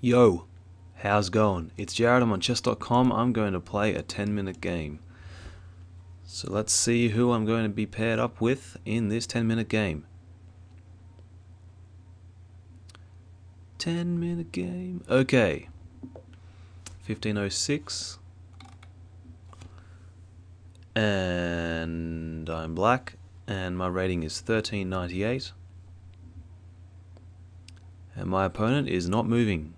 Yo, how's it going? It's Jared, I'm on chess.com. I'm going to play a 10-minute game. So let's see who I'm going to be paired up with in this 10-minute game. 10-minute game. Okay. 1506. And I'm black. And my rating is 1398. And my opponent is not moving.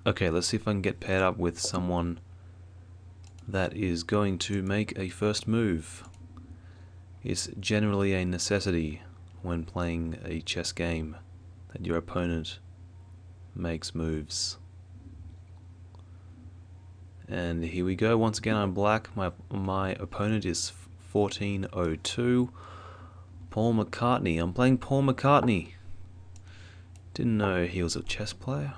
Okay, let's see if I can get paired up with someone that is going to make a first move. It's generally a necessity when playing a chess game that your opponent makes moves. And here we go. Once again, I'm black. My opponent is 1402. Paul McCartney. I'm playing Paul McCartney. Didn't know he was a chess player.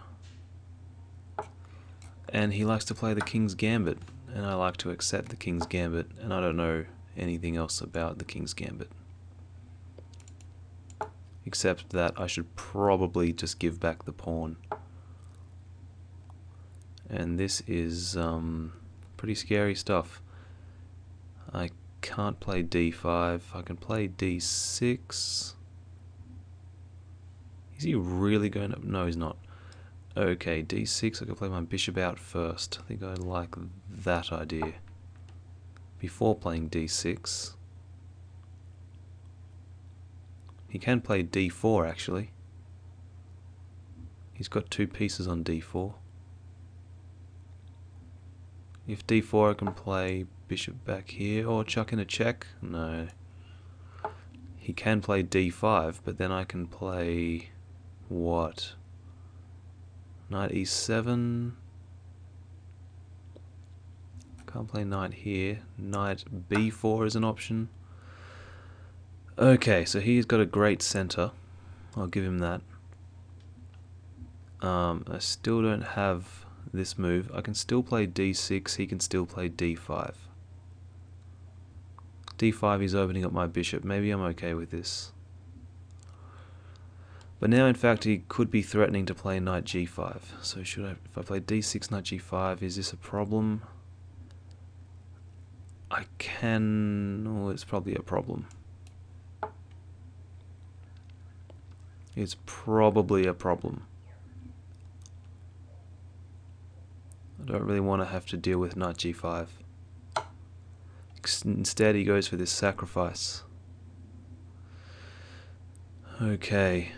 And he likes to play the King's Gambit. And I like to accept the King's Gambit. And I don't know anything else about the King's Gambit. Except that I should probably just give back the pawn. And this is pretty scary stuff. I can't play d5. I can play d6. Is he really going to... No, he's not. Okay, d6. I can play my bishop out first. I think I like that idea. Before playing d6. He can play d4 actually. He's got two pieces on d4. If d4 I can play bishop back here or chuck in a check. No. He can play d5, but then I can play what? Knight e7. Can't play knight here. Knight b4 is an option. Okay, so he's got a great center. I'll give him that. I still don't have this move. I can still play d6, he can still play d5. d5 he's opening up my bishop. Maybe I'm okay with this. But now in fact he could be threatening to play knight g5. So should I, if I play d6, knight g5, is this a problem? I can... oh, it's probably a problem. It's probably a problem. I don't really want to have to deal with knight g5. Instead he goes for this sacrifice. Okay,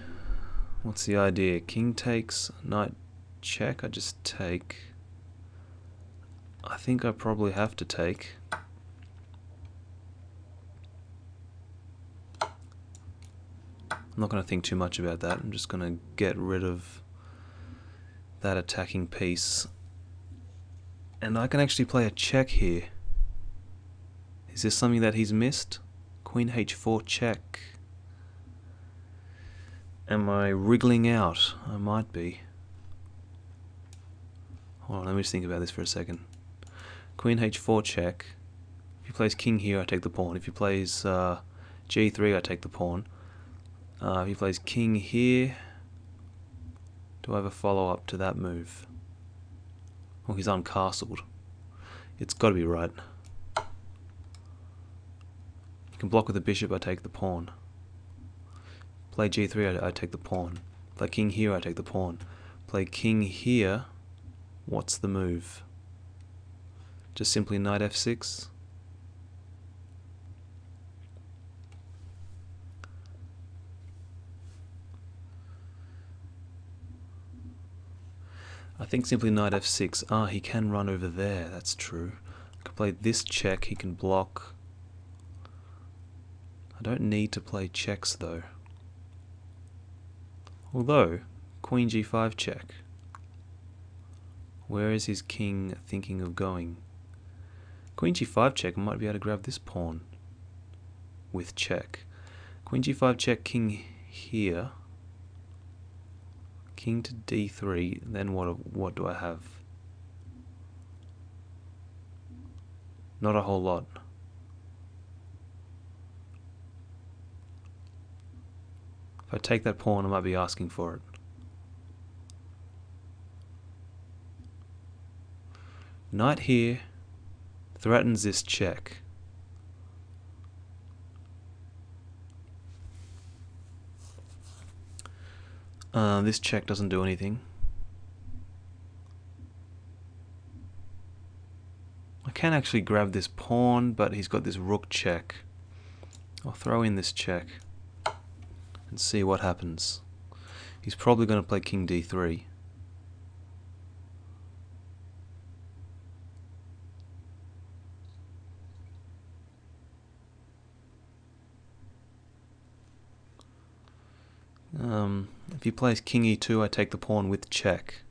what's the idea? King takes, knight check, I just take. I think I probably have to take. I'm not going to think too much about that. I'm just going to get rid of that attacking piece. And I can actually play a check here. Is this something that he's missed? Queen h4 check. Am I wriggling out? I might be. Hold on, let me just think about this for a second. Queen h4 check. If he plays king here, I take the pawn. If he plays g3, I take the pawn. If he plays king here, do I have a follow-up to that move? Oh, he's uncastled. It's got to be right. You can block with the bishop, I take the pawn. Play g3, I take the pawn. Play king here, I take the pawn. Play king here, what's the move? Just simply knight f6? I think simply knight f6. Ah, he can run over there, that's true. I can play this check, he can block. I don't need to play checks though. Although, queen g5 check. Where is his king thinking of going? Queen g5 check, I might be able to grab this pawn with check. Queen g5 check, king here. King to d3, then what do I have? Not a whole lot. If I take that pawn, I might be asking for it. Knight here threatens this check. This check doesn't do anything. I can actually grab this pawn, but he's got this rook check. I'll throw in this check and see what happens. He's probably going to play king d3. If he plays king e2, I take the pawn with check.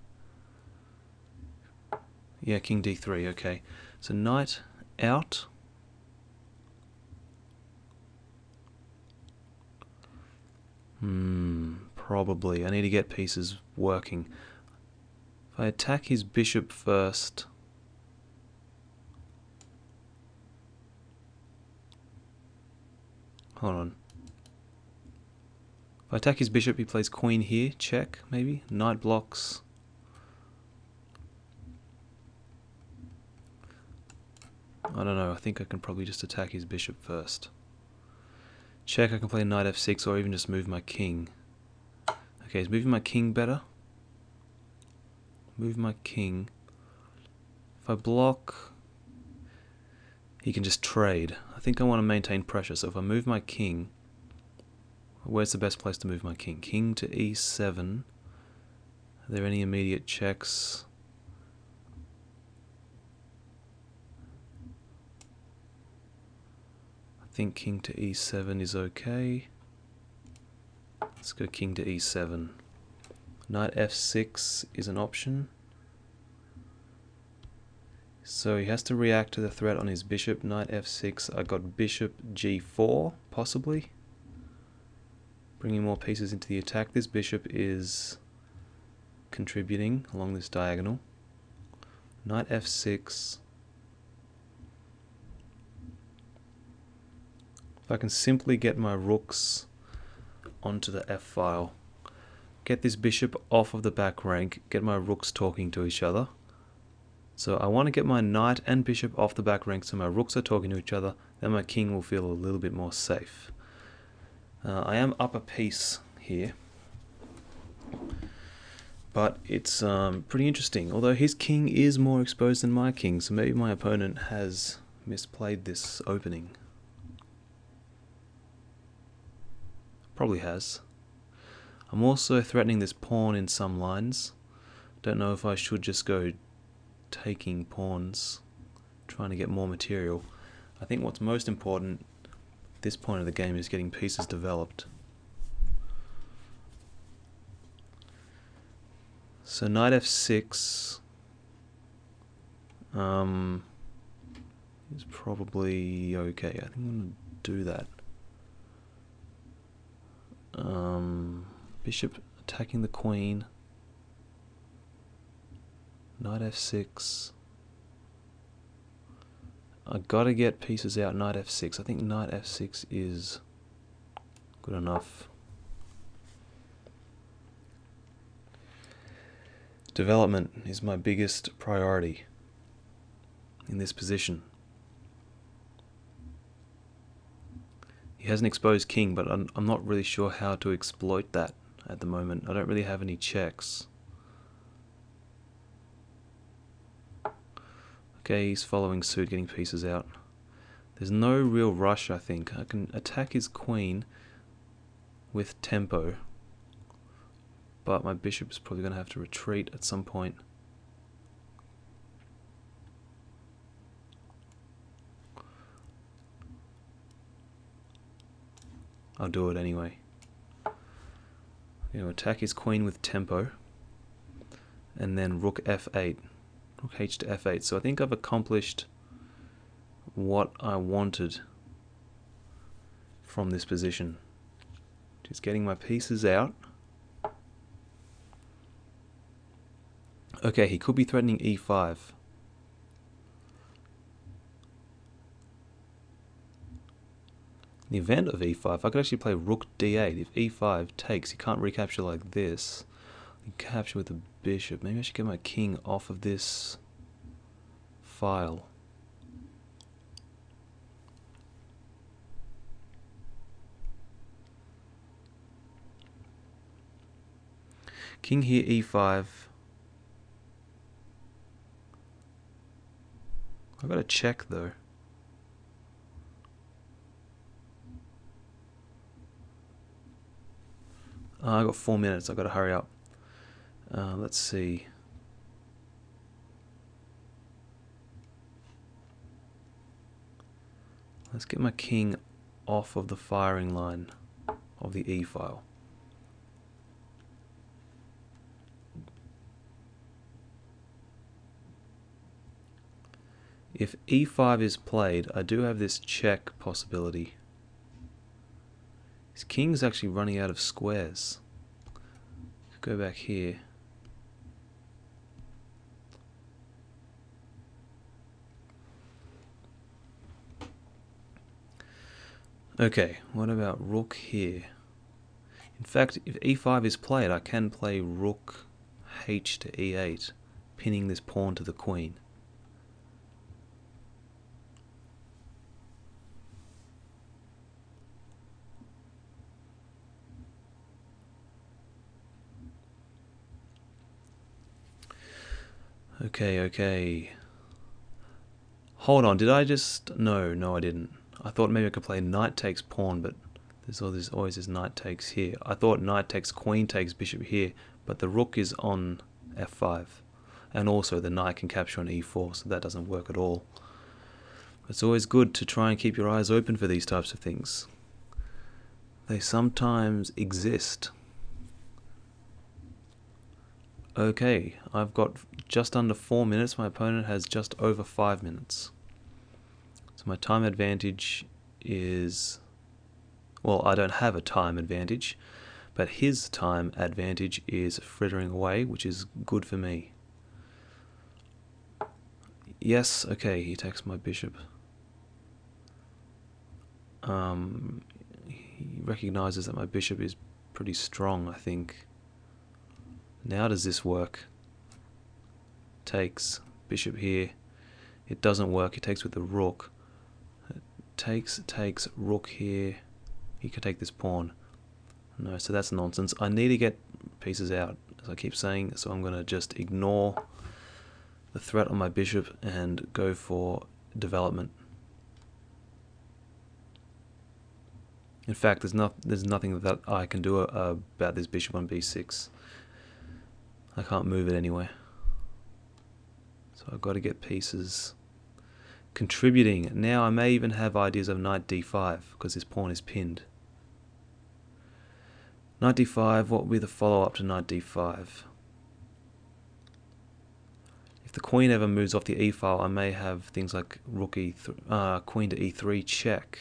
Yeah, king d3, okay. So knight out. Probably. I need to get pieces working. If I attack his bishop first... Hold on. If I attack his bishop, he plays queen here, check, maybe. Knight blocks. I don't know, I think I can probably just attack his bishop first. Check, I can play knight f6 or even just move my king. Okay, is moving my king better? Move my king. If I block, he can just trade. I think I want to maintain pressure, so if I move my king, where's the best place to move my king? King to e7. Are there any immediate checks? I think king to e7 is okay. Let's go king to e7. Knight f6 is an option. So he has to react to the threat on his bishop. Knight f6. I got bishop g4, possibly. Bringing more pieces into the attack. This bishop is contributing along this diagonal. Knight f6. If I can simply get my rooks onto the f-file, get this bishop off of the back rank, get my rooks talking to each other. So I want to get my knight and bishop off the back rank so my rooks are talking to each other, then my king will feel a little bit more safe. I am up a piece here, but it's pretty interesting, although his king is more exposed than my king, so maybe my opponent has misplayed this opening. Probably has. I'm also threatening this pawn in some lines. Don't know if I should just go taking pawns, trying to get more material. I think what's most important at this point of the game is getting pieces developed. So knight f6 is probably okay. I think I'm going to do that. Bishop attacking the queen. Knight f6. I gotta get pieces out. Knight f6. I think knight f6 is good enough. Development is my biggest priority in this position. He has an exposed king, but I'm not really sure how to exploit that at the moment. I don't really have any checks. Okay, he's following suit, getting pieces out. There's no real rush, I think. I can attack his queen with tempo, but my bishop is probably going to have to retreat at some point. I'll do it anyway. I'm going to attack his queen with tempo, and then rook f8. Rook h to f8. So I think I've accomplished what I wanted from this position. Just getting my pieces out. Okay, he could be threatening e5. In the event of e5, I could actually play rook d8. If e5 takes, you can't recapture like this. You capture with the bishop. Maybe I should get my king off of this file. King here, e5. I've got to check though. I got 4 minutes. I've got to hurry up. Let's see. Let's get my king off of the firing line of the e file. If e5 is played, I do have this check possibility. His king's actually running out of squares. Go back here. Okay, what about rook here? In fact, if e5 is played, I can play rook h to e8, pinning this pawn to the queen. Okay. Hold on, did I just... No, I didn't. I thought maybe I could play knight takes pawn, but there's always this knight takes here. I thought knight takes queen takes bishop here, but the rook is on f5. And also the knight can capture on e4, so that doesn't work at all. It's always good to try and keep your eyes open for these types of things. They sometimes exist. Okay, I've got just under 4 minutes. My opponent has just over 5 minutes. So my time advantage is... Well, I don't have a time advantage, but his time advantage is frittering away, which is good for me. Yes, okay, he takes my bishop. He recognizes that my bishop is pretty strong, I think. Now does this work? Takes, bishop here. It doesn't work, he takes with the rook. Takes, rook here. He can take this pawn. No, so that's nonsense. I need to get pieces out, as I keep saying, so I'm going to just ignore the threat on my bishop and go for development. In fact, there's nothing that I can do about this bishop on b6. I can't move it anywhere. So I've got to get pieces contributing. Now I may even have ideas of knight d5 because this pawn is pinned. Knight d5, what will be the follow-up to knight d5? If the queen ever moves off the e-file, I may have things like rook queen to e3 check,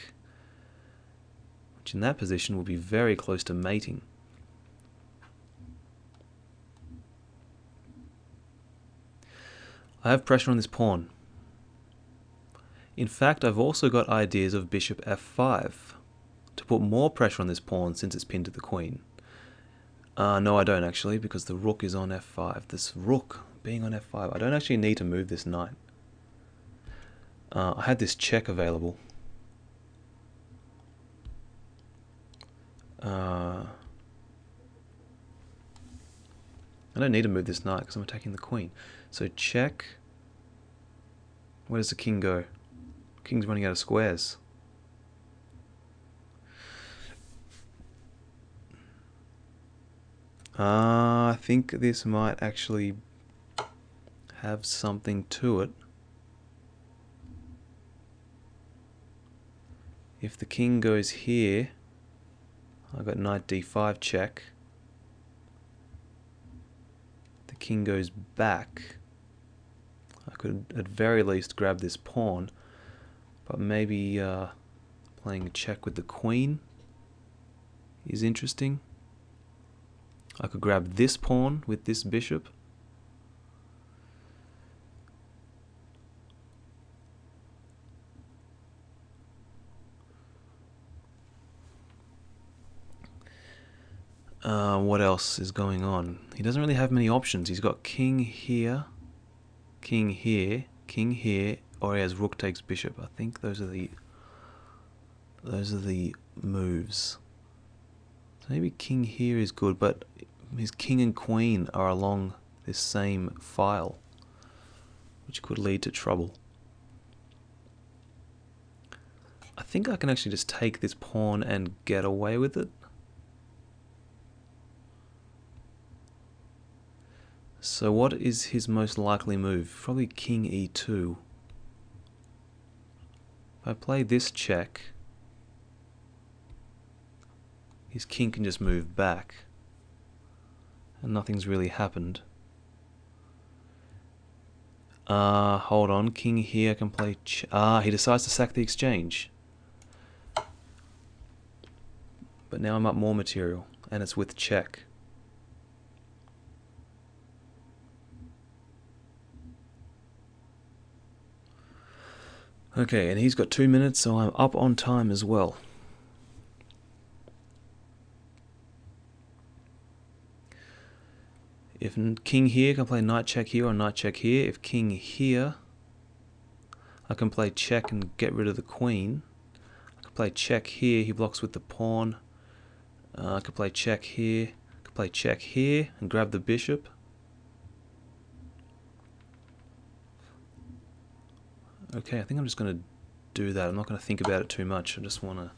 which in that position will be very close to mating. I have pressure on this pawn. In fact, I've also got ideas of bishop f5 to put more pressure on this pawn since it's pinned to the queen. No, I don't actually, because the rook is on f5. This rook being on f5, I don't actually need to move this knight. I had this check available. I don't need to move this knight because I'm attacking the queen. So check. Where does the king go? King's running out of squares. I think this might actually have something to it. If the king goes here, I've got knight d5 check. The king goes back. I could at very least grab this pawn, but maybe playing a check with the queen is interesting. I could grab this pawn with this bishop. chaos is going on. He doesn't really have many options. He's got king here, king here, king here, or he has rook takes bishop. I think those are the moves. So maybe king here is good, but his king and queen are along this same file, which could lead to trouble. I think I can actually just take this pawn and get away with it. So what is his most likely move? Probably king e2. If I play this check, his king can just move back and nothing's really happened. Hold on, king here can play he decides to sack the exchange. But now I'm up more material, and it's with check. Okay, and he's got 2 minutes, so I'm up on time as well. If king here, I can play knight check here or knight check here. If king here, I can play check and get rid of the queen. I can play check here, he blocks with the pawn. I could play check here, I could play check here and grab the bishop. Okay, I think I'm just going to do that. I'm not going to think about it too much. I just want to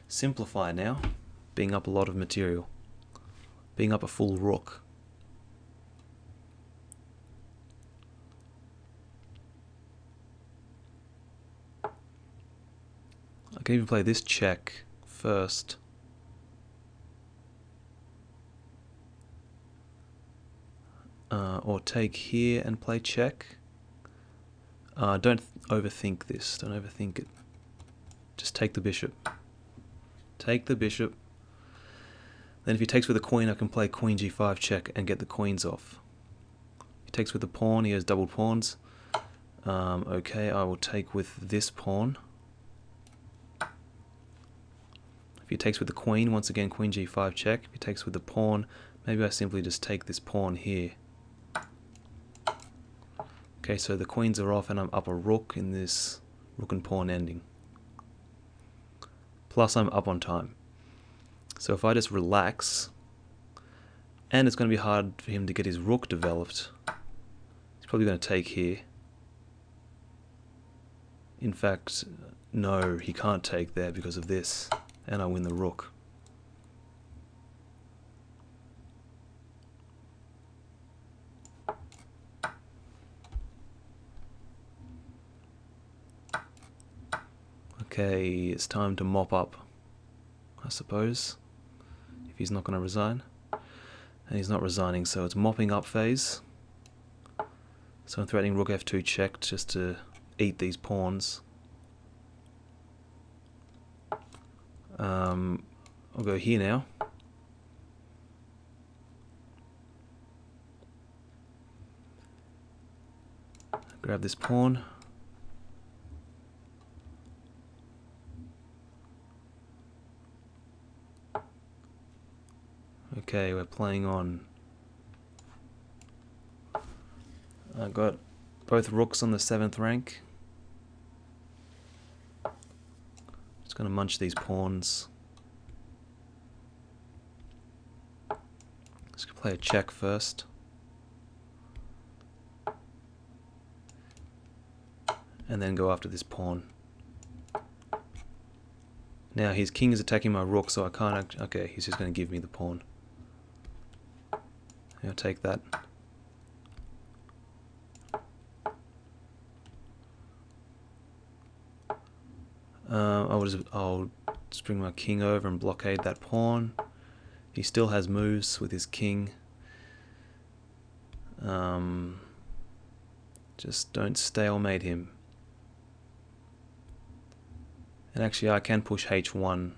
simplify now, being up a lot of material, being up a full rook. I can even play this check first. Or take here and play check. Don't overthink this. Don't overthink it. Just take the bishop. Take the bishop. Then if he takes with the queen, I can play queen g5 check and get the queens off. He takes with the pawn. He has double pawns. Okay, I will take with this pawn. If he takes with the queen, once again queen g5 check. If he takes with the pawn, maybe I simply just take this pawn here. Okay, so the queens are off and I'm up a rook in this rook and pawn ending. Plus I'm up on time. So if I just relax, and it's going to be hard for him to get his rook developed, he's probably going to take here. In fact, no, he can't take there because of this, and I win the rook. Okay, it's time to mop up, I suppose, if he's not going to resign. And he's not resigning, so it's mopping up phase. So I'm threatening rook f2 check just to eat these pawns. I'll go here now. Grab this pawn. Okay, we're playing on. I got both rooks on the 7th rank. Just gonna munch these pawns. Just gonna play a check first. And then go after this pawn. Now his king is attacking my rook, so I can't. Okay, he's just going to give me the pawn. I'll take that. I'll just bring my king over and blockade that pawn. He still has moves with his king. Just don't stalemate him. And actually I can push h1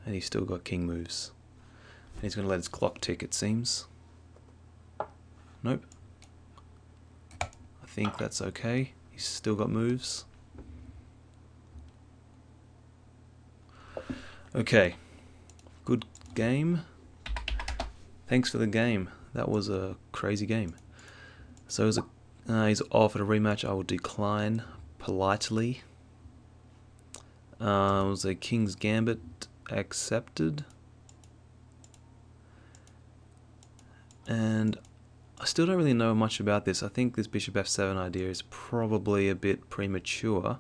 and he's still got king moves. And he's going to let his clock tick, it seems. Nope. I think that's okay. He's still got moves. Okay. Good game. thanks for the game. That was a crazy game. So he's offered a rematch. I will decline politely. It was a King's Gambit accepted. And I still don't really know much about this. I think this bishop f7 idea is probably a bit premature.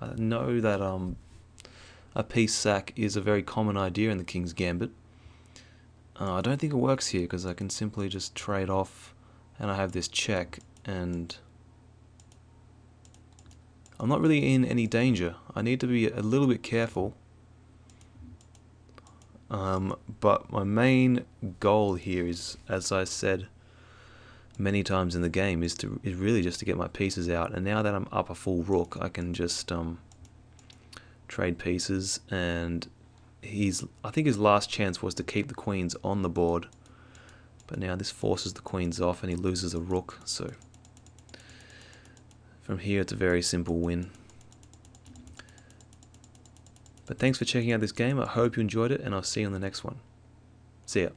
I know that a piece sack is a very common idea in the King's Gambit. I don't think it works here because I can simply just trade off and I have this check, and I'm not really in any danger. I need to be a little bit careful. But my main goal here is, as I said many times in the game, is really just to get my pieces out. And now that I'm up a full rook, I can just trade pieces. And I think his last chance was to keep the queens on the board, but now this forces the queens off, and he loses a rook. So from here, it's a very simple win. But thanks for checking out this game. I hope you enjoyed it, and I'll see you on the next one. See ya.